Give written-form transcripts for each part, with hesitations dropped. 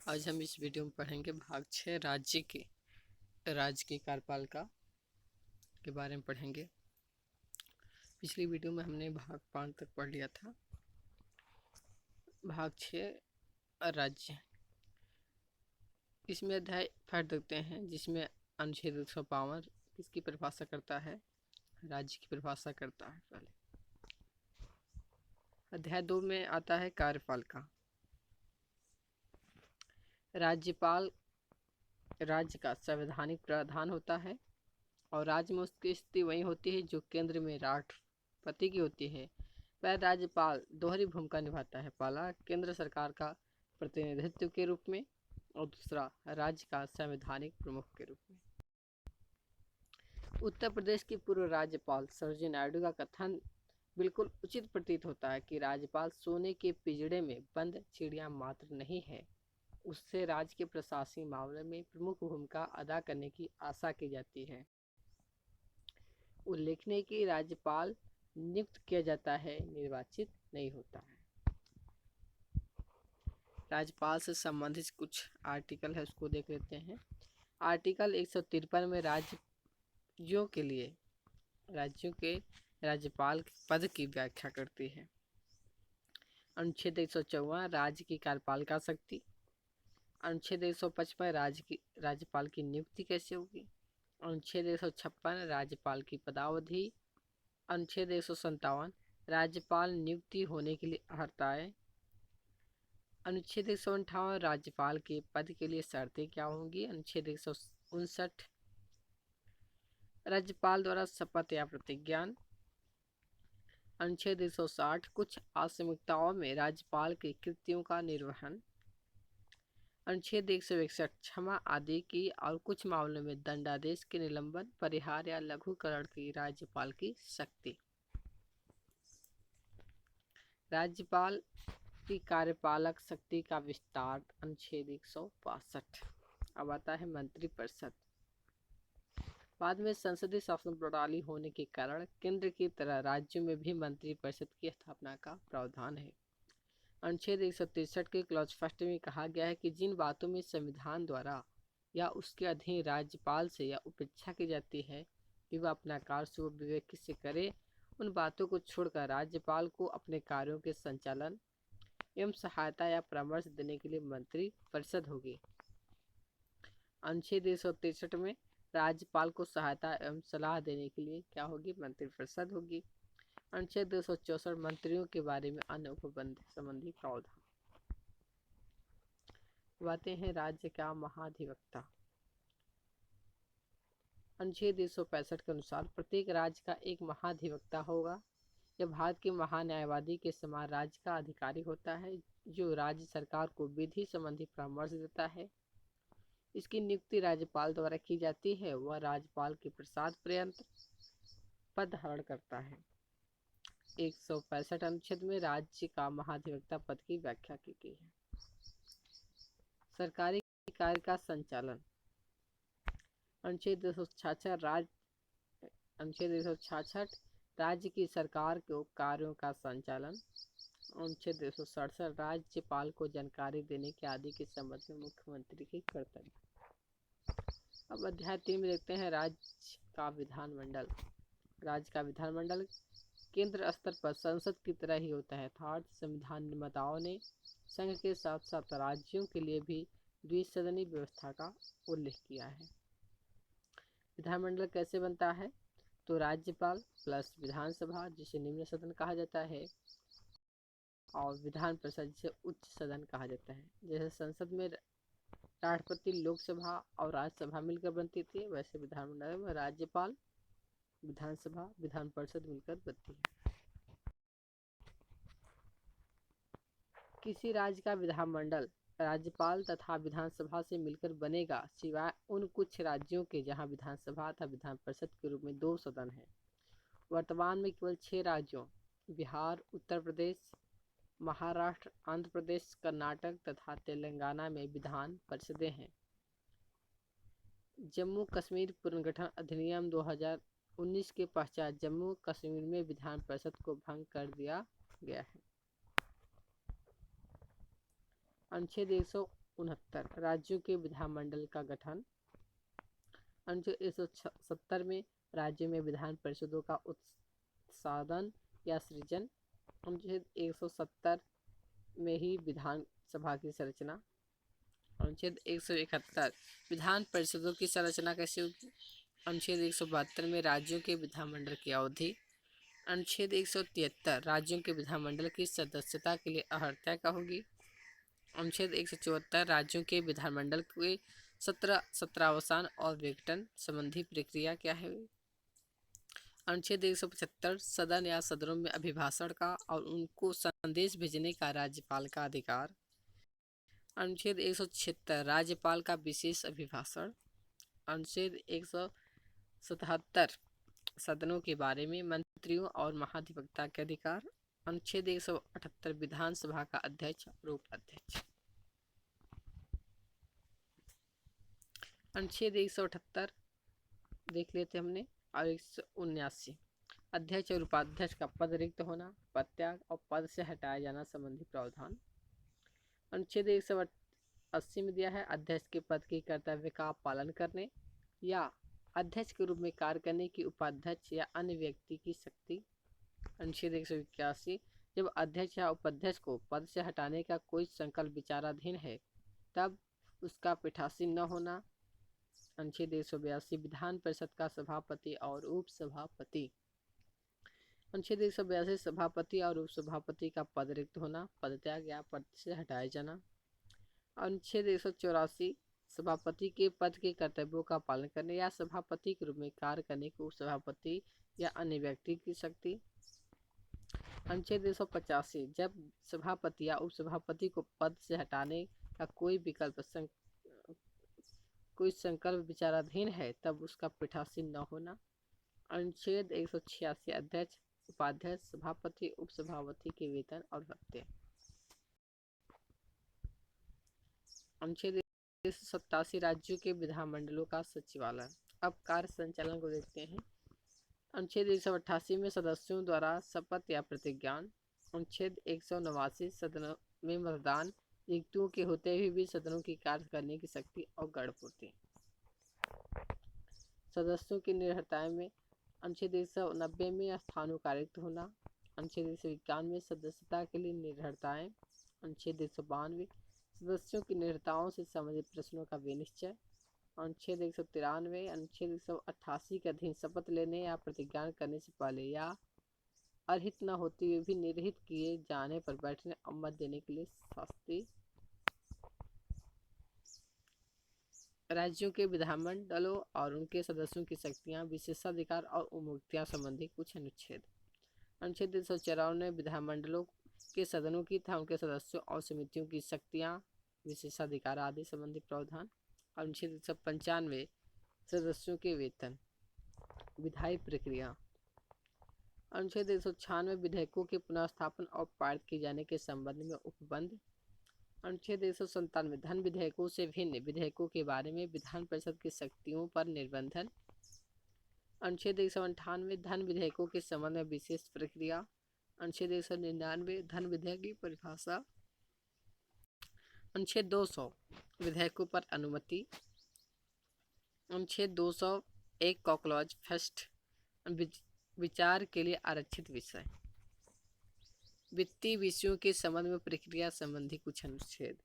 आज हम इस वीडियो में पढ़ेंगे भाग 6 राज्य की कार्यपालिका के बारे में पढ़ेंगे। पिछली वीडियो में हमने भाग 5 तक पढ़ लिया था। भाग 6 राज्य, इसमें अध्याय फट देखते हैं जिसमें अनुच्छेद 152 किसकी परिभाषा करता है, राज्य की परिभाषा करता है। पहले अध्याय 2 में आता है कार्यपालिका। राज्यपाल राज्य का संवैधानिक प्रावधान होता है और राज्य में उसकी स्थिति वही होती है जो केंद्र में राष्ट्रपति की होती है। वह राज्यपाल दोहरी भूमिका निभाता है। पहला, केंद्र सरकार का प्रतिनिधित्व के रूप में और दूसरा, राज्य का संवैधानिक प्रमुख के रूप में। उत्तर प्रदेश की पूर्व राज्यपाल सरोजिनी नायडू का कथन बिल्कुल उचित प्रतीत होता है कि राज्यपाल सोने के पिंजड़े में बंद चिड़िया मात्र नहीं है, उससे राज्य के प्रशासनिक मामले में प्रमुख भूमिका अदा करने की आशा की जाती है। उल्लेखनीय कि राज्यपाल नियुक्त किया जाता है, निर्वाचित नहीं होता है। राज्यपाल से संबंधित कुछ आर्टिकल है, उसको देख लेते हैं। आर्टिकल 153 में राज्यों के राज्यपाल पद की व्याख्या करती है। अनुच्छेद 154 राज्य की कार्यपालिका शक्ति। अनुच्छेद 155 राज्यपाल की नियुक्ति कैसे होगी। अनुच्छेद 156 राज्यपाल की पदावधि। अनुच्छेद 157 राज्यपाल नियुक्ति होने के लिए अर्हताएं। अनुच्छेद 158 राज्यपाल के पद के लिए शर्तें क्या होंगी। अनुच्छेद 159 राज्यपाल द्वारा शपथ या प्रतिज्ञान। अनुच्छेद 160 कुछ आकस्मिकताओं में राज्यपाल की कृतियों का निर्वहन। अनुच्छेद 161 क्षमा आदि की और कुछ मामलों में दंडादेश के निलंबन, परिहार या लघुकरण की राज्यपाल की शक्ति। राज्यपाल की कार्यपालक शक्ति का विस्तार। अनुच्छेद 162। अब आता है मंत्रिपरिषद। बाद में संसदीय शासन प्रणाली होने के कारण केंद्र की तरह राज्यों में भी मंत्रिपरिषद की स्थापना का प्रावधान है। अनुच्छेद 163 के क्लॉज फर्स्ट में कहा गया है कि जिन बातों में संविधान द्वारा या उसके अधीन राज्यपाल से या उपेक्षा की जाती है कि वह अपना कार्य सुविवेक से करे, उन बातों को छोड़कर राज्यपाल को अपने कार्यों के संचालन एवं सहायता या परामर्श देने के लिए मंत्री परिषद होगी। अनुच्छेद 163 में राज्यपाल को सहायता एवं सलाह देने के लिए क्या होगी, मंत्रिपरिषद होगी। अनुच्छेद 264 मंत्रियों के बारे में अन्य उपबंध संबंधी प्रावधान। बातें हैं राज्य का महाधिवक्ता। अनुच्छेद 165 के अनुसार प्रत्येक राज्य का एक महाधिवक्ता होगा। यह भारत के महान्यायवादी के समान राज्य का अधिकारी होता है जो राज्य सरकार को विधि संबंधी परामर्श देता है। इसकी नियुक्ति राज्यपाल द्वारा की जाती है। वह राज्यपाल के प्रसाद पर्यंत पद धारण करता है। 165 अनुच्छेद में राज्य का महाधिवक्ता पद की व्याख्या की गई है। सरकारी कार्य का संचालन। अनुच्छेद 266 राज्य की सरकार के कार्यों का संचालन। अनुच्छेद 267 राज्यपाल को जानकारी देने के आदि के संबंध में मुख्यमंत्री की कर्तव्य। अब अध्याय 3 में देखते हैं राज्य का विधानमंडल। राज्य का विधानमंडल केंद्र स्तर पर संसद की तरह ही होता है, अर्थात संविधान निर्माताओं ने संघ के साथ साथ राज्यों के लिए भी द्विसदनीय व्यवस्था का उल्लेख किया है। विधानमंडल कैसे बनता है, तो राज्यपाल प्लस विधानसभा जिसे निम्न सदन कहा जाता है और विधान परिषद जिसे उच्च सदन कहा जाता है। जैसे संसद में राष्ट्रपति, लोकसभा और राज्यसभा मिलकर बनती थी, वैसे विधानमंडल में राज्यपाल, विधानसभा, विधान परिषद मिलकर बनती है। किसी राज्य का विधानमंडल राज्यपाल तथा विधानसभा से मिलकर बनेगा, सिवाय उन कुछ राज्यों के जहां विधानसभा तथा विधान परिषद के रूप में 2 सदन हैं। वर्तमान में केवल 6 राज्यों बिहार, उत्तर प्रदेश, महाराष्ट्र, आंध्र प्रदेश, कर्नाटक तथा तेलंगाना में विधान परिषदें हैं। जम्मू कश्मीर पुनर्गठन अधिनियम 2019 के पश्चात जम्मू कश्मीर में विधान परिषद को भंग कर दिया गया है। अनुच्छेद 69 राज्यों के विधानमंडल का गठन। अनुच्छेद 170 में राज्यों में विधान परिषदों का उत्साधन या सृजन। अनुच्छेद 170 में ही विधानसभा की संरचना। अनुच्छेद 171 विधान परिषदों की संरचना कैसे होगी। अनुच्छेद 172 में राज्यों के विधानमंडल की अवधि। अनुच्छेद 173 राज्यों के विधानमंडल की सदस्यता के लिए अर्हता क्या होगी। अनुच्छेद 174 राज्यों के विधानमंडल के सत्रावसान और विघटन संबंधी प्रक्रिया क्या है। अनुच्छेद 175 सदन या सदनों में अभिभाषण का और उनको संदेश भेजने का राज्यपाल का अधिकार। अनुच्छेद 176 राज्यपाल का विशेष अभिभाषण। अनुच्छेद 177 सदनों के बारे में मंत्रियों और महाधिवक्ता के अधिकार। अनुच्छेद 178 विधानसभा का अध्यक्ष और उपाध्यक्ष। अनुच्छेद 178 देख लेते हमने। और 179 अध्यक्ष और उपाध्यक्ष का पद रिक्त होना, पद त्याग और पद से हटाया जाना संबंधी प्रावधान। अनुच्छेद 180 में दिया है अध्यक्ष के पद के कर्तव्य का पालन करने या अध्यक्ष के रूप में कार्य करने की उपाध्यक्ष या अन्य व्यक्ति की शक्ति। अनुच्छेद 181 जब अध्यक्ष या उपाध्यक्ष को पद से हटाने का कोई संकल्प विचाराधीन है तब उसका पीठासीन न होना। अनुच्छेद 182 विधान परिषद का सभापति और उपसभापति। अनुच्छेद 182 सभापति और उपसभापति का पद रिक्त होना, पद त्याग या पद से हटाया जाना। अनुच्छेद 184 सभापति के पद के कर्तव्यों का पालन करने या सभापति के रूप में कार्य करने की उपसभापति या अन्य व्यक्ति की शक्ति। अनुच्छेद 185 जब सभापति या उपसभापति को पद से हटाने का कोई संकल्प विचाराधीन है तब उसका पीठासीन न होना। अनुच्छेद 186 अध्यक्ष, उपाध्यक्ष, सभापति, उपसभापति के वेतन और भत्ते। अनुच्छेद 187 राज्यों के विधानमंडलों का सचिवालय। अब कार्य संचालन को देखते हैं। अनुच्छेद 188 में सदस्यों द्वारा शपथ या प्रतिज्ञान। अनुच्छेद 189 सदनों में मतदान, रिक्तियों के होते हुए भी सदनों की कार्य करने की शक्ति और गणपूर्ति। सदस्यों की निर्भरताएं में अनुच्छेद 190 में स्थानों का रिक्त होना। अनुच्छेद 191 में सदस्यता के लिए निर्भरताएं। अनुच्छेद 192 सदस्यों की निर्भरताओं से संबंधित प्रश्नों का विनिश्चय। अनुच्छेद 193 अनुच्छेद 188 के अधीन शपथ लेने या प्रतिज्ञा करने से पहले या अर्हित न होते हुए भी निर्हित किए जाने पर बैठने और मत देने के लिए शास्त्री। राज्यों के विधानमंडलों और उनके सदस्यों की शक्तियां, विशेषाधिकार और उन्मुक्तियां संबंधी कुछ अनुच्छेद। अनुच्छेद 194 विधानमंडलों के सदनों की तथा उनके सदस्यों और समितियों की शक्तियां, विशेषाधिकार आदि संबंधी प्रावधान। अनुच्छेद 195 सदस्यों के वेतन, विधायी प्रक्रिया। अनुच्छेद 196 विधेयकों के पुनर्स्थापन और पारित किए जाने के संबंध में उपबंध। अनुच्छेद 197 धन विधेयकों से भिन्न विधेयकों के बारे में विधान परिषद की शक्तियों पर निर्बंधन। अनुच्छेद 198 धन विधेयकों के संबंध में विशेष प्रक्रिया। अनुच्छेद 199 धन विधेयक की परिभाषा। अनुच्छेद 200 विधेयकों पर अनुमति। अनुच्छेद 201 कॉक्लॉज फर्स्ट विचार के लिए आरक्षित विषय। वित्तीय विषयों के संबंध में प्रक्रिया संबंधी कुछ अनुच्छेद।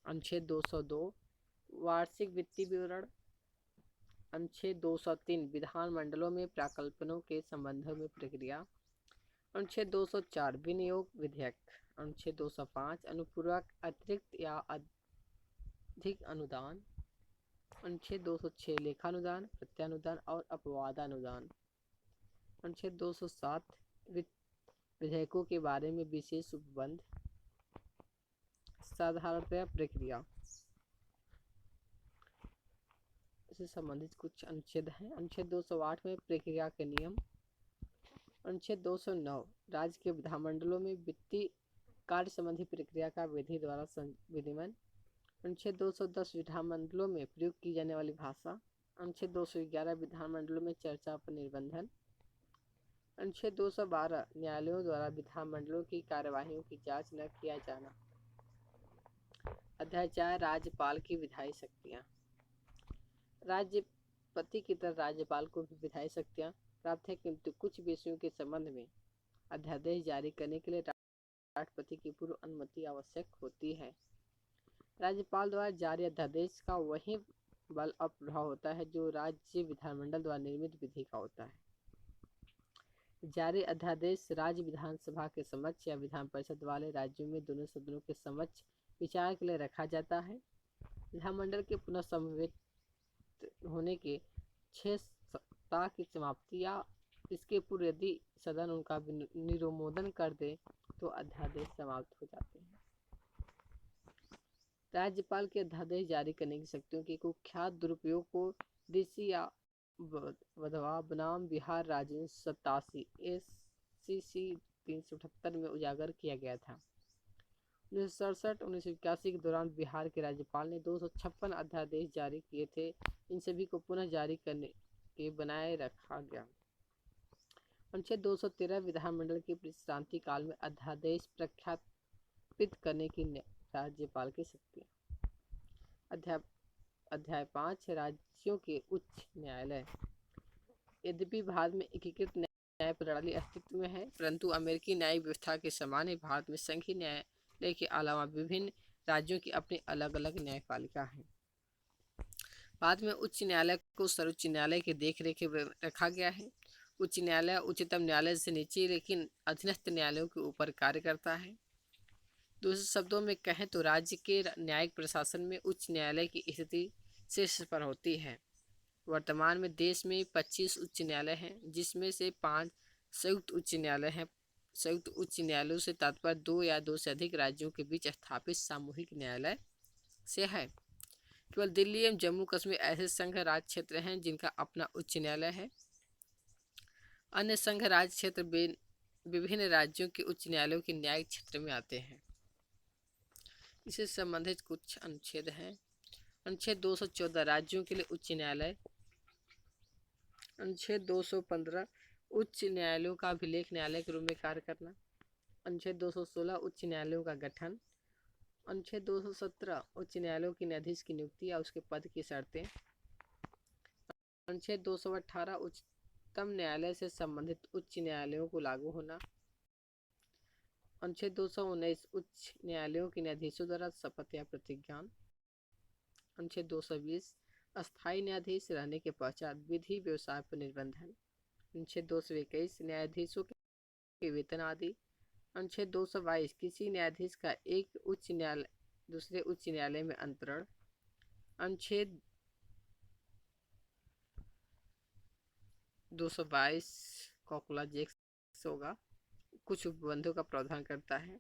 अनुच्छेद 202 वार्षिक वित्तीय विवरण। अनुच्छेद 203 विधानमंडलों में प्राक्कल्पनों के संबंध में प्रक्रिया। अनुच्छेद 204 विनियोग विधेयक। अनुच्छेद 205 अनुपूरक अतिरिक्त या अधिक अनुदान। अनुच्छेद 206 लेखानुदान, प्रत्यानुदान और अपवादानुदान। अनुच्छेद 207 विधेयकों के बारे में विशेष उपबंध। साधारणतया प्रक्रिया से संबंधित कुछ अनुच्छेद हैं। अनुच्छेद 208 में प्रक्रिया के नियम। अनुच्छेद 209 राज्य के विधानमंडलों में वित्तीय कार्य संबंधी प्रक्रिया का विधि द्वारा विनियमन। अनुच्छेद 210 विधानमंडलों में प्रयोग की जाने वाली भाषा। अनुच्छेद 211 विधानमंडलों में चर्चा पर निर्बंधन। अनुच्छेद 212 न्यायालयों द्वारा विधानमंडलों की कार्यवाहियों की जांच न किया जाना। अध्याय 4 राज्यपाल की विधायी शक्तियाँ। राज्यपति की तरह राज्यपाल को भी विधायी शक्तियाँ प्राप्त है, किंतु कुछ विषयों के संबंध में अध्यादेश जारी करने के लिए राष्ट्रपति की पूर्व अनुमति आवश्यक होती है। राज्यपाल द्वारा जारी अध्यादेश का वही बल और प्रभाव होता है जो राज्य विधानमंडल द्वारा निर्मित विधि का होता है। जारी अध्यादेश राज्य विधानसभा के समक्ष या विधान परिषद वाले राज्यों में दोनों सदनों के समक्ष विचार के लिए रखा जाता है। विधानमंडल के पुनः समवेत होने के 6 सप्ताह की समाप्ति या इसके पूर्व यदि सदन उनका निरोमोदन कर दे तो अध्यादेश समाप्त हो जाते हैं। राज्यपाल के अध्यादेश जारी करने की शक्तियों के कुख्यात दुरुपयोग को देशी या वधवा बनाम बिहार राज्य 87 SCC 378 में उजागर किया गया था। 1967-1981 के दौरान बिहार के राज्यपाल ने 256 अध्यादेश जारी किए थे। इन सभी को पुनः जारी करने के बनाए रखा गया। अनुच्छेद 213 विधानमंडल के विश्रांति काल में अध्यादेश प्रख्यापित करने की राज्यपाल की शक्ति। अध्याय 5 राज्यों के उच्च न्यायालय। यद्यपि भारत में एकीकृत न्याय प्रणाली अस्तित्व में है, परंतु अमेरिकी न्यायिक व्यवस्था के समान ही भारत में संघीय न्यायालय के अलावा विभिन्न राज्यों की अपनी अलग अलग न्यायपालिका है। भारत में उच्च न्यायालय को सर्वोच्च न्यायालय के देखरेख में रखा गया है। उच्च न्यायालय उच्चतम न्यायालय से नीचे लेकिन अधीनस्थ न्यायालयों के ऊपर कार्य करता है। दूसरे शब्दों में कहें तो राज्य के न्यायिक प्रशासन में उच्च न्यायालय की स्थिति शीर्ष पर होती है। वर्तमान में देश में 25 उच्च न्यायालय हैं, जिसमें से 5 संयुक्त उच्च न्यायालय हैं। संयुक्त उच्च न्यायालयों से तात्पर्य 2 या 2 से अधिक राज्यों के बीच स्थापित सामूहिक न्यायालय से है। केवल दिल्ली एवं जम्मू कश्मीर ऐसे संघ राज्य क्षेत्र हैं जिनका अपना उच्च न्यायालय है। अन्य संघ राज्य क्षेत्र विभिन्न राज्यों के उच्च न्यायालयों के न्यायिक क्षेत्र में आते हैं। इससे संबंधित कुछ अनुच्छेद हैं। अनुच्छेद 214 राज्यों के लिए उच्च न्यायालय। अनुच्छेद 215 उच्च न्यायालयों का अभिलेख न्यायालय के रूप में कार्य करना। अनुच्छेद 216 उच्च न्यायालयों का गठन। अनुच्छेद 217 उच्च न्यायालयों के न्यायाधीश की नियुक्ति या उसके पद की शर्तें। अनुच्छेद 218 उच्चतम न्यायालय से संबंधित उच्च न्यायालयों को लागू होना। अनुच्छेद 219 उच्च न्यायालयों के न्यायाधीशों द्वारा शपथ या प्रतिज्ञान। अनुच्छेद 220 अस्थायी न्यायाधीश रहने के पश्चात विधि व्यवसाय पर निर्बंधन। अनुच्छेद 221 न्यायाधीशों के वेतन आदि। अनुच्छेद 222 किसी न्यायाधीश का एक उच्च न्यायालय दूसरे उच्च न्यायालय में अंतरण। अनुच्छेद 222 कॉकुला जेक्स होगा, कुछ उपबंधों का प्रावधान करता है।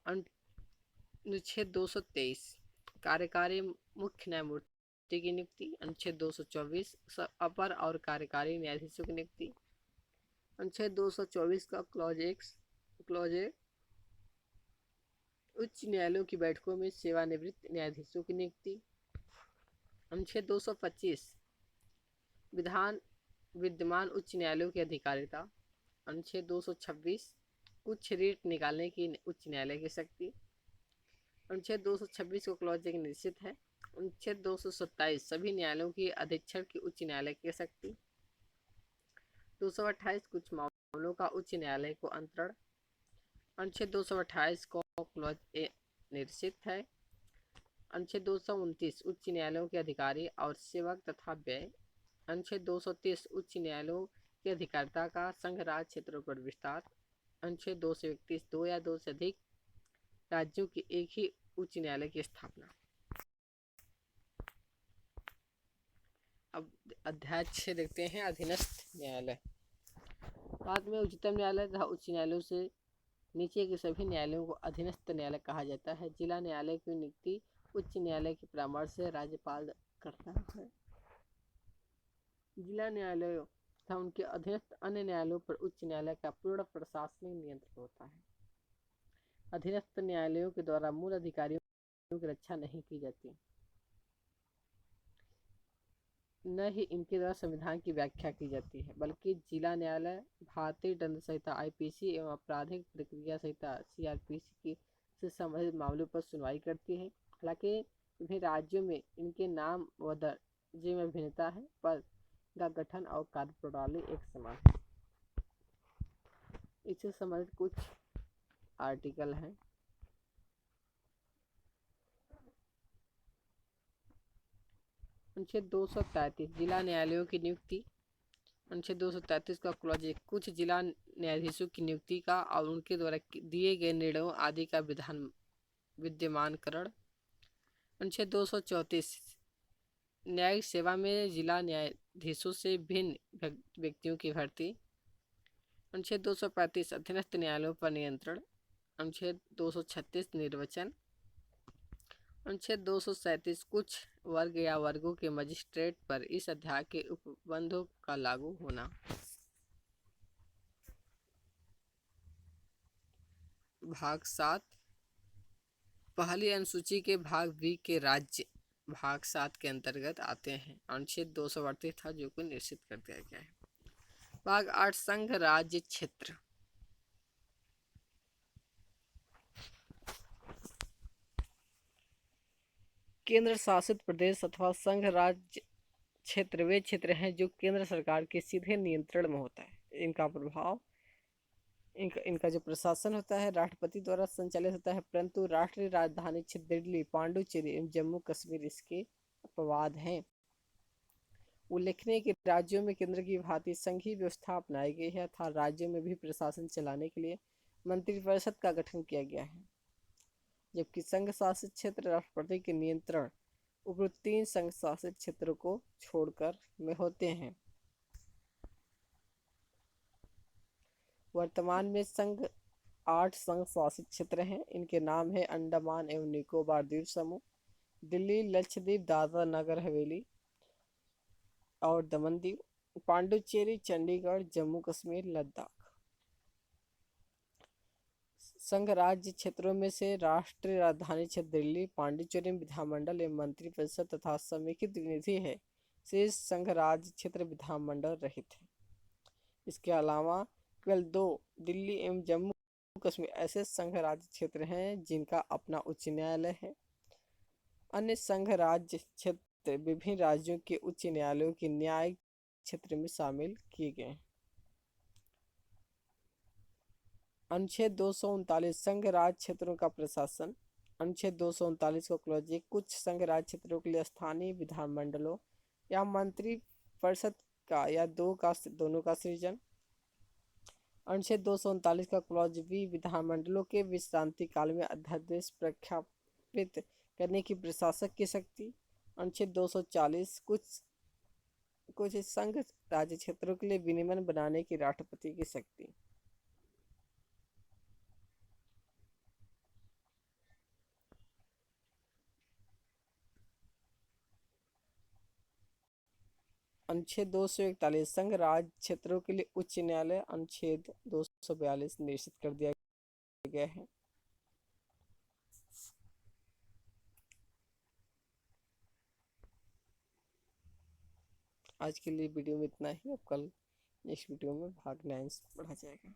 अनुच्छेद 223 कार्यकारी मुख्य न्यायमूर्ति की नियुक्ति। अनुच्छेद 224 अपर और कार्यकारी न्यायाधीशों की नियुक्ति। अनुच्छेद 224 का क्लॉज ए उच्च न्यायालयों की बैठकों में सेवानिवृत्त न्यायाधीशों की नियुक्ति। अनुच्छेद 225 विद्यमान उच्च न्यायालयों की अधिकारिता। अनुच्छेद 226 कुछ रीट निकालने की उच्च न्यायालय की शक्ति। अनुच्छेद 226 को क्लॉज एक निश्चित है। अनुच्छेद 227 सभी न्यायालयों की अधीक्षण की उच्च न्यायालय की शक्ति। 228 कुछ मामलों का उच्च न्यायालय को अंतरण। अनुच्छेद 228 को क्लॉज ए निश्चित है। अनुच्छेद 229 उच्च न्यायालयों के अधिकारी और सेवक तथा व्यय। अनुच्छेद 230 उच्च न्यायालयों की अधिकारिता का संघ राज्य क्षेत्रों पर विस्तार। अनुच्छेद 231 2 या 2 से अधिक राज्यों के एक ही उच्च न्यायालय की स्थापना। अब अध्याय 6 देखते हैं अधीनस्थ न्यायालय। भारत में उच्चतम न्यायालय तथा उच्च न्यायालयों से नीचे के सभी न्यायालयों को अधीनस्थ न्यायालय कहा जाता है। जिला न्यायालय की नियुक्ति उच्च न्यायालय के परामर्श से राज्यपाल करता है। जिला न्यायालयों तथा उनके अधीनस्थ अन्य न्यायालयों पर उच्च न्यायालय का पूर्ण प्रशासनिक नियंत्रण होता है। अधीनस्थ न्यायालयों के द्वारा मूल अधिकारियों की रक्षा नहीं की जाती, न ही इनके द्वारा संविधान की व्याख्या की जाती है, बल्कि जिला न्यायालय भारतीय दंड संहिता IPC एवं आपराधिक प्रक्रिया संहिता CRPC की से संबंधित मामलों पर सुनवाई करती है। हालांकि विभिन्न राज्यों में इनके नाम व दर्जे में भिन्नता है, पर इनका गठन और कार्यप्रणाली एक समान है। इससे संबंधित कुछ आर्टिकल हैं। अनुच्छेद 233 जिला न्यायालयों की नियुक्ति। अनुच्छेद 233 का क्लॉज 1 कुछ जिला न्यायाधीशों की नियुक्ति का और उनके द्वारा दिए गए निर्णयों आदि का विद्यमानकरण। अनुच्छेद 234 न्यायिक सेवा में जिला न्यायाधीशों से भिन्न व्यक्तियों की भर्ती। अनुच्छेद 235 अधीनस्थ न्यायालयों पर नियंत्रण। अनुच्छेद 236 निर्वाचन। अनुच्छेद 237 कुछ वर्ग या वर्गों के मजिस्ट्रेट पर इस अध्याय के उपबंधों का लागू होना। भाग 7 पहली अनुसूची के भाग बी के राज्य भाग 7 के अंतर्गत आते हैं। अनुच्छेद 238 था जो कि निश्चित कर दिया गया है। भाग 8 संघ राज्य क्षेत्र। केंद्र शासित प्रदेश अथवा संघ राज्य क्षेत्र वे क्षेत्र हैं जो केंद्र सरकार के सीधे नियंत्रण में होता है। इनका प्रभाव इनका जो प्रशासन होता है राष्ट्रपति द्वारा संचालित होता है, परंतु राष्ट्रीय राजधानी क्षेत्र दिल्ली, पांडुचेरी एवं जम्मू कश्मीर इसके अपवाद हैं। उल्लेखनीय कि राज्यों में केंद्र की भांति संघीय व्यवस्था अपनाई गई है तथा राज्यों में भी प्रशासन चलाने के लिए मंत्रिपरिषद का गठन किया गया है, जबकि संघ शासित क्षेत्र राष्ट्रपति के नियंत्रण उपरोक्त 3 संघ शासित क्षेत्रों को छोड़कर में होते हैं। वर्तमान में 8 संघ शासित क्षेत्र हैं। इनके नाम है अंडमान एवं निकोबार द्वीप समूह, दिल्ली, लक्षद्वीप, दादरा नगर हवेली और दमन दीव, पांडुचेरी, चंडीगढ़, जम्मू कश्मीर, लद्दाख। संघ राज्य क्षेत्रों में से राष्ट्रीय राजधानी क्षेत्र दिल्ली, पांडुचेरी विधानमंडल एवं मंत्रिपरिषद तथा समेकित प्रतिनिधि है। शेष संघ राज्य क्षेत्र विधानमंडल रहित है। इसके अलावा केवल 2 दिल्ली एवं जम्मू कश्मीर ऐसे संघ राज्य क्षेत्र हैं जिनका अपना उच्च न्यायालय है। अन्य संघ राज्य क्षेत्र विभिन्न राज्यों के उच्च न्यायालयों के न्यायिक क्षेत्र में शामिल किए गए हैं। अनुच्छेद 239 संघ राज्य क्षेत्रों का प्रशासन। अनुच्छेद 239 का क्लॉज 1 कुछ संघ राज्य क्षेत्रों के लिए स्थानीय विधानमंडलों या मंत्री परिषद का या दोनों का सृजन। अनुच्छेद 239 का क्लॉज बी विधानमंडलों के विश्रांति काल में अध्यादेश प्रख्यापित करने की प्रशासक की शक्ति। अनुच्छेद 240 कुछ संघ राज्य क्षेत्रों के लिए विनियमन बनाने की राष्ट्रपति की शक्ति। अनुच्छेद 241 संघ राज्य क्षेत्रों के लिए उच्च न्यायालय। अनुच्छेद 242 निश्चित कर दिया गया है। आज के लिए वीडियो में इतना ही। अब कल नेक्स्ट वीडियो में भाग 9 पढ़ा जाएगा।